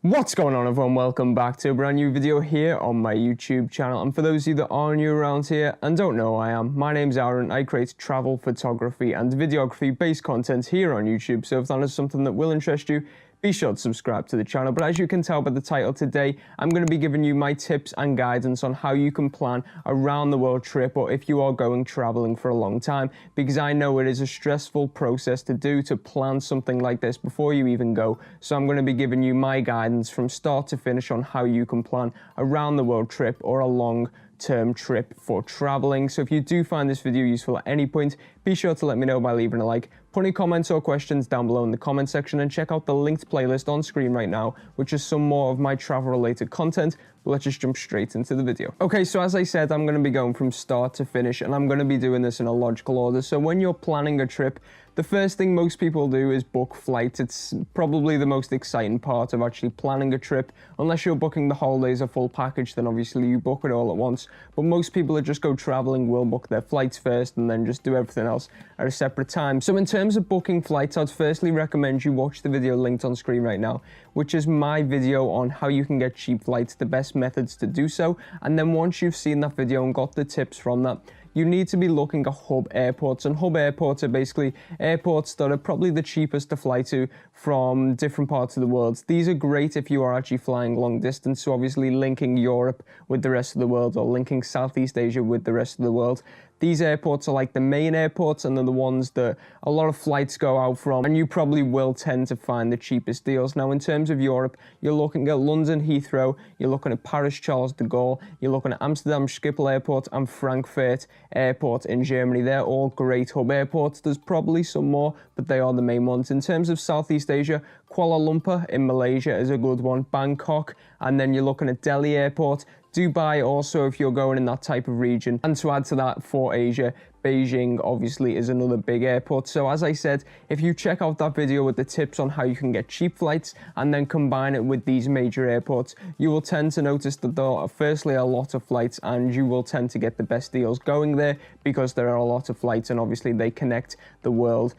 What's going on, everyone? Welcome back to a brand new video here on my YouTube channel. And for those of you that are new around here and don't know who I am, my name's Aaron. I create travel photography and videography based content here on YouTube. So if that is something that will interest you, be sure to subscribe to the channel. But as you can tell by the title today, I'm going to be giving you my tips and guidance on how you can plan a round the world trip, or if you are going traveling for a long time, because I know it is a stressful process to do, to plan something like this before you even go. So I'm going to be giving you my guidance from start to finish on how you can plan a round the world trip or a long-term trip for traveling. So if you do find this video useful at any point, be sure to let me know by leaving a like. Put any comments or questions down below in the comment section, and check out the linked playlist on screen right now, which is some more of my travel related content. But let's just jump straight into the video. Okay, so as I said, I'm going to be going from start to finish, and I'm going to be doing this in a logical order. So when you're planning a trip, the first thing most people do is book flights. It's probably the most exciting part of actually planning a trip. Unless you're booking the holidays, a full package, then obviously you book it all at once. But most people that just go traveling will book their flights first and then just do everything else at a separate time. So in terms of booking flights, I'd firstly recommend you watch the video linked on screen right now, which is my video on how you can get cheap flights, the best methods to do so. And then once you've seen that video and got the tips from that, you need to be looking at hub airports. And hub airports are basically airports that are probably the cheapest to fly to from different parts of the world. These are great if you are actually flying long distance, so obviously linking Europe with the rest of the world, or linking Southeast Asia with the rest of the world. These airports are like the main airports, and they're the ones that a lot of flights go out from, and you probably will tend to find the cheapest deals. Now, in terms of Europe, you're looking at London Heathrow, you're looking at Paris Charles de Gaulle, you're looking at Amsterdam Schiphol Airport and Frankfurt Airport in Germany. They're all great hub airports. There's probably some more, but they are the main ones. In terms of Southeast Asia, Kuala Lumpur in Malaysia is a good one, Bangkok, and then you're looking at Delhi Airport, Dubai also if you're going in that type of region. And to add to that, for Asia, Beijing obviously is another big airport. So as I said, if you check out that video with the tips on how you can get cheap flights and then combine it with these major airports, you will tend to notice that there are firstly a lot of flights, and you will tend to get the best deals going there because there are a lot of flights, and obviously they connect the world.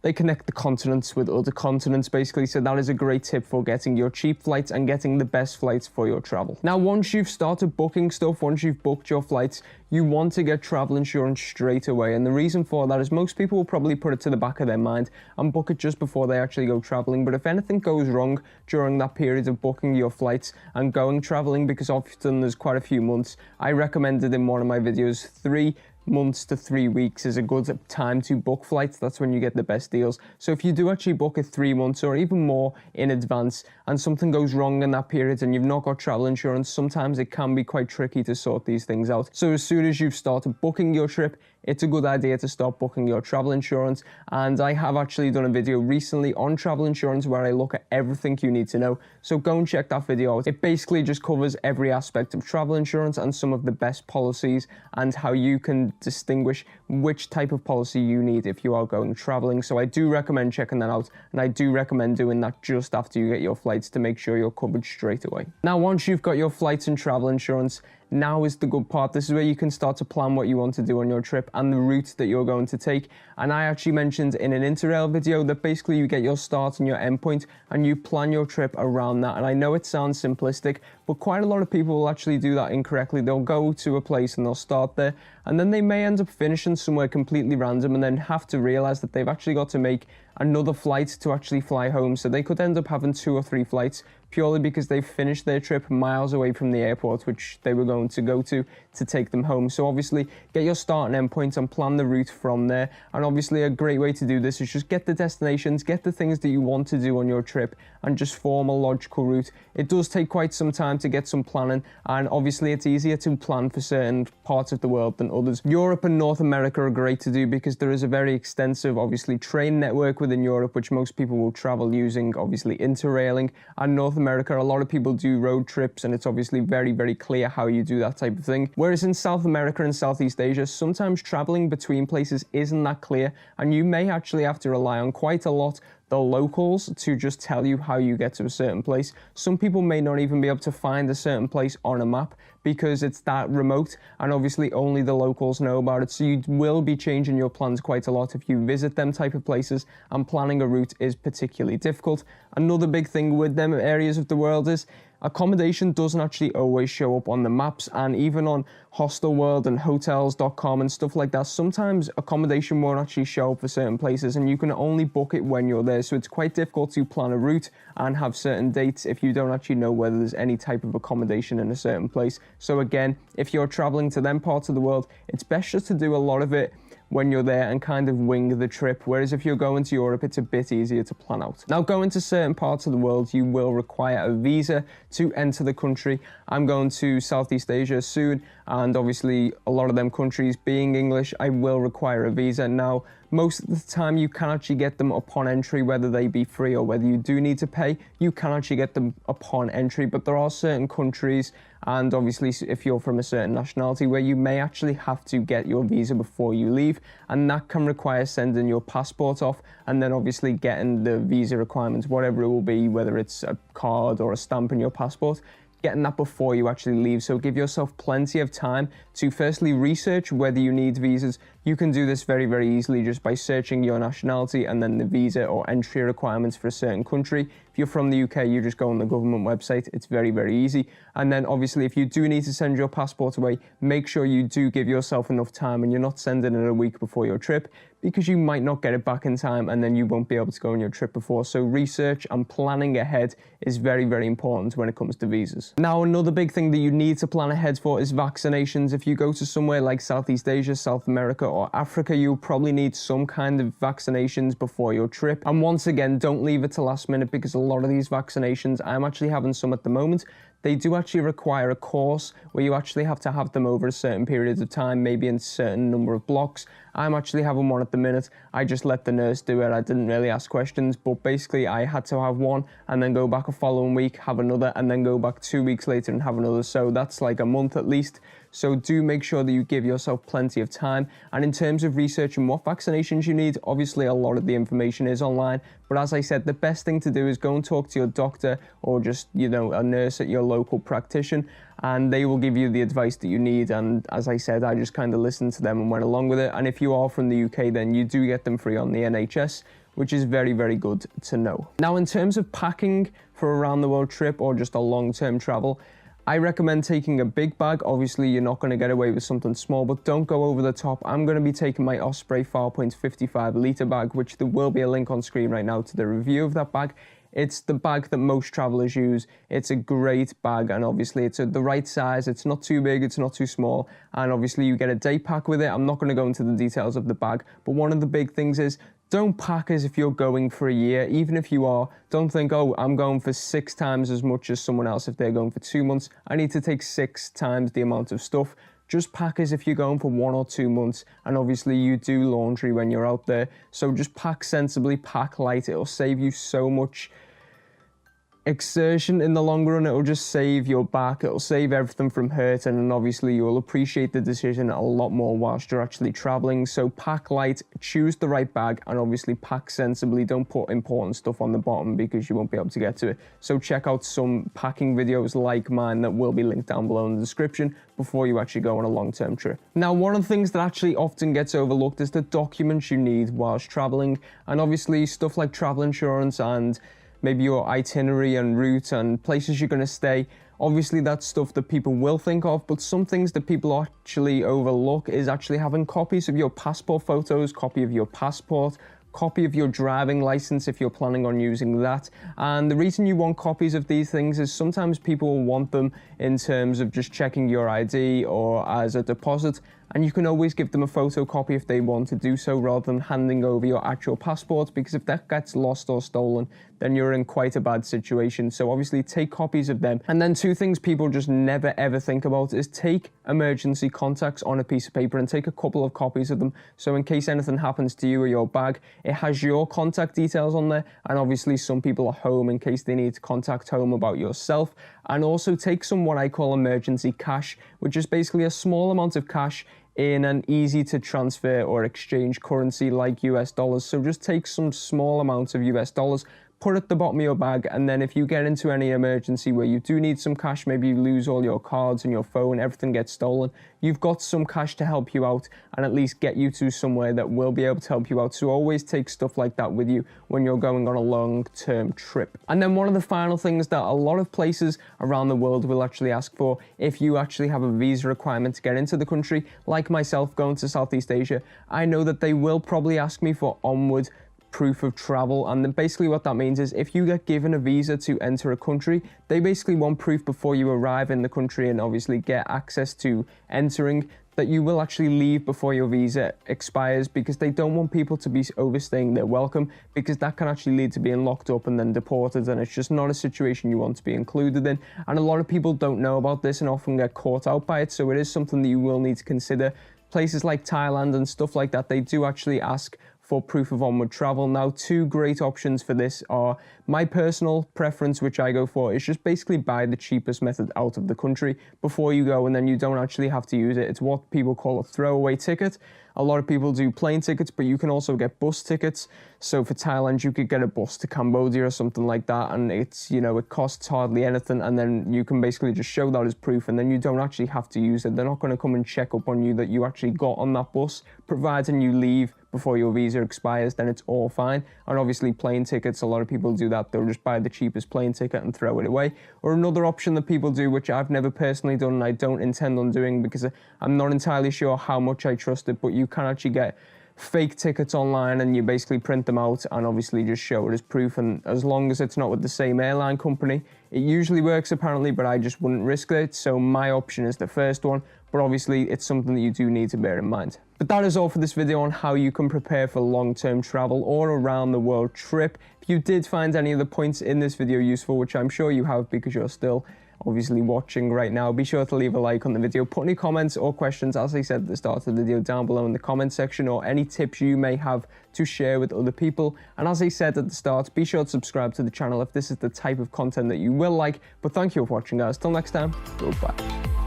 They connect the continents with other continents, basically. So that is a great tip for getting your cheap flights and getting the best flights for your travel. Now, once you've started booking stuff, once you've booked your flights, you want to get travel insurance straight away. And the reason for that is most people will probably put it to the back of their mind and book it just before they actually go traveling. But if anything goes wrong during that period of booking your flights and going traveling, because often there's quite a few months, I recommended in one of my videos 3 months to 3 weeks is a good time to book flights. That's when you get the best deals. So if you do actually book it 3 months or even more in advance, and something goes wrong in that period and you've not got travel insurance, sometimes it can be quite tricky to sort these things out. So as soon as you've started booking your trip, it's a good idea to start booking your travel insurance. And I have actually done a video recently on travel insurance where I look at everything you need to know. So go and check that video out. It basically just covers every aspect of travel insurance and some of the best policies and how you can distinguish which type of policy you need if you are going traveling. So I do recommend checking that out, and I do recommend doing that just after you get your flights to make sure you're covered straight away. Now, once you've got your flights and travel insurance, now is the good part. This is where you can start to plan what you want to do on your trip and the route that you're going to take. And I actually mentioned in an Interrail video that basically you get your start and your end point and you plan your trip around that. And I know it sounds simplistic, but quite a lot of people will actually do that incorrectly. They'll go to a place and they'll start there, and then they may end up finishing somewhere completely random and then have to realize that they've actually got to make another flight to actually fly home. So they could end up having 2 or 3 flights purely because they've finished their trip miles away from the airport which they were going to go to take them home. So obviously get your start and end point and plan the route from there. And obviously a great way to do this is just get the destinations, get the things that you want to do on your trip, and just form a logical route. It does take quite some time to get some planning, and obviously it's easier to plan for certain parts of the world than others. Europe and North America are great to do because there is a very extensive, obviously, train network within Europe, which most people will travel using, obviously, interrailing. And North America, a lot of people do road trips, and it's obviously very, very clear how you do that type of thing. Whereas in South America and Southeast Asia, sometimes traveling between places isn't that clear, and you may actually have to rely on quite a lot the locals to just tell you how you get to a certain place. Some people may not even be able to find a certain place on a map because it's that remote, and obviously only the locals know about it. So you will be changing your plans quite a lot if you visit them type of places, and planning a route is particularly difficult. Another big thing with them areas of the world is accommodation doesn't actually always show up on the maps, and even on Hostelworld and hotels.com and stuff like that, sometimes accommodation won't actually show up for certain places, and you can only book it when you're there. So it's quite difficult to plan a route and have certain dates if you don't actually know whether there's any type of accommodation in a certain place. So again, if you're traveling to them parts of the world, it's best just to do a lot of it when you're there and kind of wing the trip, whereas if you're going to Europe, it's a bit easier to plan out. Now, going to certain parts of the world, you will require a visa to enter the country. I'm going to Southeast Asia soon, and obviously a lot of them countries being English, I will require a visa. Now, most of the time you can actually get them upon entry, whether they be free or whether you do need to pay, you can actually get them upon entry, but there are certain countries, and obviously if you're from a certain nationality, where you may actually have to get your visa before you leave, and that can require sending your passport off and then obviously getting the visa requirements, whatever it will be, whether it's a card or a stamp in your passport, getting that before you actually leave. So give yourself plenty of time to firstly research whether you need visas. You can do this very, very easily just by searching your nationality and then the visa or entry requirements for a certain country. If you're from the UK, you just go on the government website. It's very, very easy. And then obviously if you do need to send your passport away, make sure you do give yourself enough time and you're not sending it a week before your trip, because you might not get it back in time and then you won't be able to go on your trip before. So research and planning ahead is very, very important when it comes to visas. Now, another big thing that you need to plan ahead for is vaccinations. If you go to somewhere like Southeast Asia, South America, or Africa, you'll probably need some kind of vaccinations before your trip. And once again, don't leave it to last minute, because a lot of these vaccinations, I'm actually having some at the moment, they do actually require a course where you actually have to have them over a certain period of time, maybe in a certain number of blocks. I'm actually having one at the minute. I just let the nurse do it. I didn't really ask questions, but basically I had to have one and then go back a following week, have another, and then go back 2 weeks later and have another. So that's like a month at least. So do make sure that you give yourself plenty of time. And in terms of researching what vaccinations you need, obviously a lot of the information is online. But as I said, the best thing to do is go and talk to your doctor or just, a nurse at your local practitioner, and they will give you the advice that you need. And as I said, I just kind of listened to them and went along with it. And if you are from the UK, then you do get them free on the NHS, which is very, very good to know. Now, in terms of packing for a round the world trip or just a long-term travel, I recommend taking a big bag. Obviously, you're not going to get away with something small, but don't go over the top. I'm going to be taking my Osprey 4.55 litre bag, which there will be a link on screen right now to the review of that bag. It's the bag that most travelers use. It's a great bag, and obviously it's the right size. It's not too big, it's not too small, and obviously you get a day pack with it. I'm not going to go into the details of the bag, but one of the big things is don't pack as if you're going for a year. Even if you are, don't think, oh, I'm going for 6 times as much as someone else. If they're going for 2 months, I need to take 6 times the amount of stuff. Just pack as if you're going for 1 or 2 months, and obviously you do laundry when you're out there. So just pack sensibly, pack light. It'll save you so much exertion in the long run. It'll just save your back, it'll save everything from hurting, and obviously you will appreciate the decision a lot more whilst you're actually traveling. So pack light, choose the right bag, and obviously pack sensibly. Don't put important stuff on the bottom because you won't be able to get to it. So check out some packing videos like mine that will be linked down below in the description before you actually go on a long-term trip. Now, one of the things that actually often gets overlooked is the documents you need whilst traveling, and obviously stuff like travel insurance and maybe your itinerary and route and places you're going to stay. Obviously that's stuff that people will think of, but some things that people actually overlook is actually having copies of your passport photos, copy of your passport, copy of your driving license if you're planning on using that. And the reason you want copies of these things is sometimes people will want them in terms of just checking your ID or as a deposit, and you can always give them a photocopy if they want to do so rather than handing over your actual passport, because if that gets lost or stolen, then you're in quite a bad situation. So obviously take copies of them. And then 2 things people just never ever think about is take emergency contacts on a piece of paper and take a couple of copies of them. So in case anything happens to you or your bag, it has your contact details on there, and obviously some people are home in case they need to contact home about yourself. And also take some what I call emergency cash, which is basically a small amount of cash in an easy to transfer or exchange currency like US dollars. So just take some small amounts of US dollars, put it at the bottom of your bag, and then if you get into any emergency where you do need some cash, maybe you lose all your cards and your phone, everything gets stolen, you've got some cash to help you out and at least get you to somewhere that will be able to help you out. So always take stuff like that with you when you're going on a long-term trip. And then one of the final things that a lot of places around the world will actually ask for if you actually have a visa requirement to get into the country, like myself going to Southeast Asia, I know that they will probably ask me for ONWARD proof of travel. And then basically what that means is if you get given a visa to enter a country, they basically want proof before you arrive in the country and obviously get access to entering, that you will actually leave before your visa expires, because they don't want people to be overstaying their welcome, because that can actually lead to being locked up and then deported, and it's just not a situation you want to be included in. And a lot of people don't know about this and often get caught out by it, so it is something that you will need to consider. Places like Thailand and stuff like that, they do actually ask for proof of onward travel. Now, two great options for this are, my personal preference, which I go for, is just basically buy the cheapest method out of the country before you go, and then you don't actually have to use it. It's what people call a throwaway ticket. A lot of people do plane tickets, but you can also get bus tickets. So for Thailand, you could get a bus to Cambodia or something like that, and it's, you know, it costs hardly anything, and then you can basically just show that as proof, and then you don't actually have to use it. They're not going to come and check up on you that you actually got on that bus, providing you leave before your visa expires, then it's all fine. And obviously plane tickets, a lot of people do that. They'll just buy the cheapest plane ticket and throw it away. Or another option that people do, which I've never personally done and I don't intend on doing because I'm not entirely sure how much I trust it, but you can actually get fake tickets online and you basically print them out and obviously just show it as proof, and as long as it's not with the same airline company, it usually works apparently, but I just wouldn't risk it. So my option is the first one, but obviously it's something that you do need to bear in mind. But that is all for this video on how you can prepare for long-term travel or around the world trip. If you did find any of the points in this video useful, which I'm sure you have because you're still obviously watching right now, be sure to leave a like on the video, put any comments or questions, as I said at the start of the video, down below in the comment section, or any tips you may have to share with other people. And as I said at the start, be sure to subscribe to the channel if this is the type of content that you will like. But thank you for watching, guys. Till next time, goodbye.